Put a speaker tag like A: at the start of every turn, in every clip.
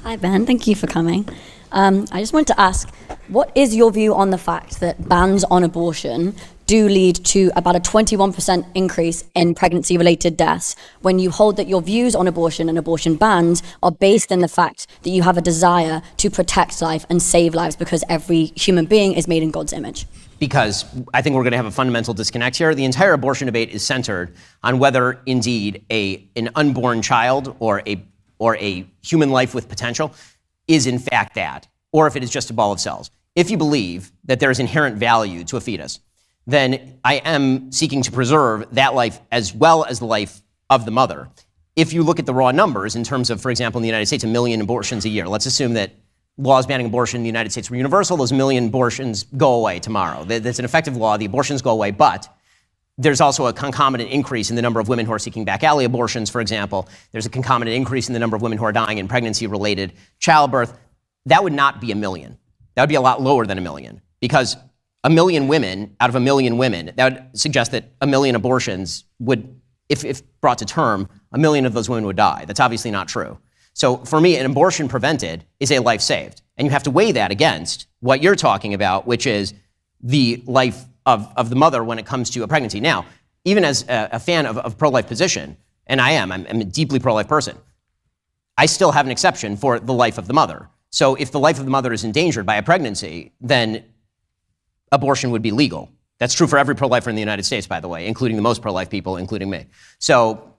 A: Hi, Ben. Thank you for coming. I just wanted to ask, what is your view on the fact that bans on abortion do lead to about a 21% increase in pregnancy-related deaths when you hold that your views on abortion and abortion bans are based in the fact that you have a desire to protect life and save lives because every human being is made in God's image?
B: Because I think we're going to have a fundamental disconnect here. The entire abortion debate is centered on whether indeed an unborn child or a human life with potential is in fact that, or if it is just a ball of cells. If you believe that there is inherent value to a fetus, then I am seeking to preserve that life as well as the life of the mother. If you look at the raw numbers in terms of, for example, in the United States, 1 million abortions a year, let's assume that laws banning abortion in the United States were universal, those 1 million abortions go away tomorrow. That's an effective law, the abortions go away, but there's also a concomitant increase in the number of women who are seeking back alley abortions, for example. There's a concomitant increase in the number of women who are dying in pregnancy-related childbirth. That would not be 1 million. That would be a lot lower than 1 million, because 1 million women out of 1 million women, that would suggest that 1 million abortions would, if brought to term, 1 million of those women would die. That's obviously not true. So for me, an abortion prevented is a life saved. And you have to weigh that against what you're talking about, which is the life of the mother when it comes to a pregnancy. Now, even as a fan of pro-life position, and I'm a deeply pro-life person, I still have an exception for the life of the mother. So if the life of the mother is endangered by a pregnancy, then abortion would be legal. That's true for every pro-lifer in the United States, by the way, including the most pro-life people, including me. So,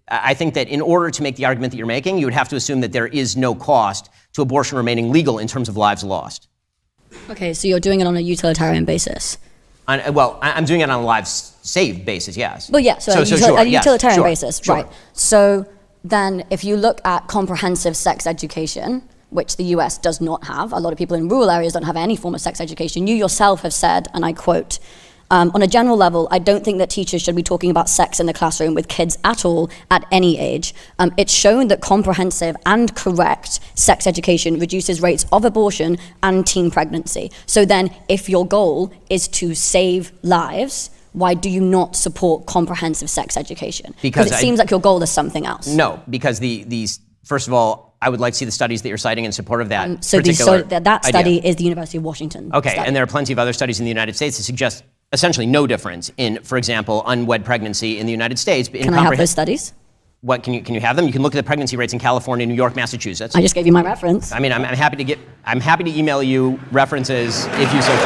B: I think that in order to make the argument that you're making, you would have to assume that there is no cost to abortion remaining legal in terms of lives lost.
A: Okay, so you're doing it on a utilitarian basis.
B: I'm doing it on a lives saved basis, yes.
A: Well, yeah, so
B: sure,
A: a utilitarian basis,
B: sure.
A: Right. So then if you look at comprehensive sex education, which the US does not have, a lot of people in rural areas don't have any form of sex education. You yourself have said, and I quote, on a general level, I don't think that teachers should be talking about sex in the classroom with kids at all at any age. It's shown that comprehensive and correct sex education reduces rates of abortion and teen pregnancy. So then if your goal is to save lives, why do you not support comprehensive sex education? Because it seems like your goal is something else.
B: No, because these first of all, I would like to see the studies that you're citing in support of that
A: that study
B: idea.
A: is the University of Washington
B: Okay,
A: study.
B: and there are plenty of other studies in the United States that suggest essentially no difference in, for example, unwed pregnancy in the United States.
A: Can I have those studies?
B: What, can you have them? You can look at the pregnancy rates in California, New York, Massachusetts.
A: I just gave you my reference.
B: I mean, I'm happy to email you references if you so choose.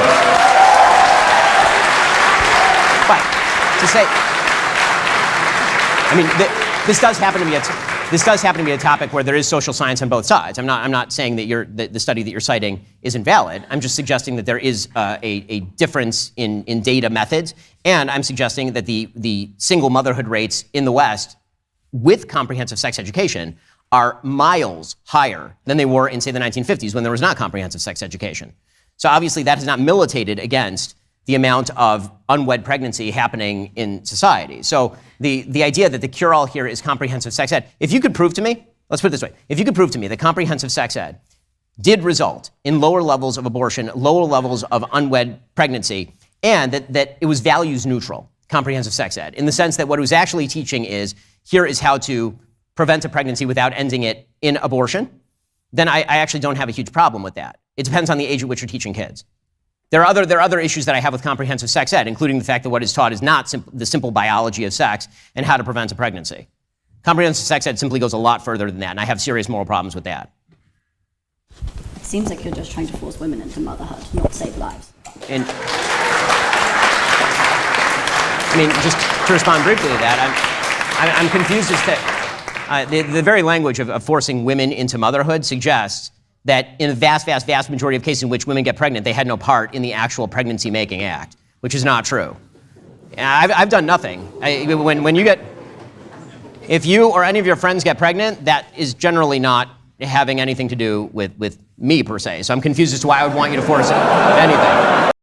B: But to say, I mean, this does happen to be a topic where there is social science on both sides. I'm not saying that the study that you're citing is invalid. I'm just suggesting that there is a difference in data methods, and I'm suggesting that the single motherhood rates in the West with comprehensive sex education are miles higher than they were in, say, the 1950s when there was not comprehensive sex education. So obviously that has not militated against the amount of unwed pregnancy happening in society. So the idea that the cure-all here is comprehensive sex ed, if you could prove to me, let's put it this way, if you could prove to me that comprehensive sex ed did result in lower levels of abortion, lower levels of unwed pregnancy, and that it was values neutral, comprehensive sex ed, in the sense that what it was actually teaching is, here is how to prevent a pregnancy without ending it in abortion, then I actually don't have a huge problem with that. It depends on the age at which you're teaching kids. There are other issues that I have with comprehensive sex ed, including the fact that what is taught is not the simple biology of sex and how to prevent a pregnancy. Comprehensive sex ed simply goes a lot further than that, and I have serious moral problems with that.
A: It seems like you're just trying to force women into motherhood, not save lives.
B: And I mean, just to respond briefly to that, I'm confused as to the very language of forcing women into motherhood suggests that in the vast majority of cases in which women get pregnant, they had no part in the actual pregnancy-making act, which is not true. I've done nothing. If you or any of your friends get pregnant, that is generally not having anything to do with me, per se. So I'm confused as to why I would want you to force anything.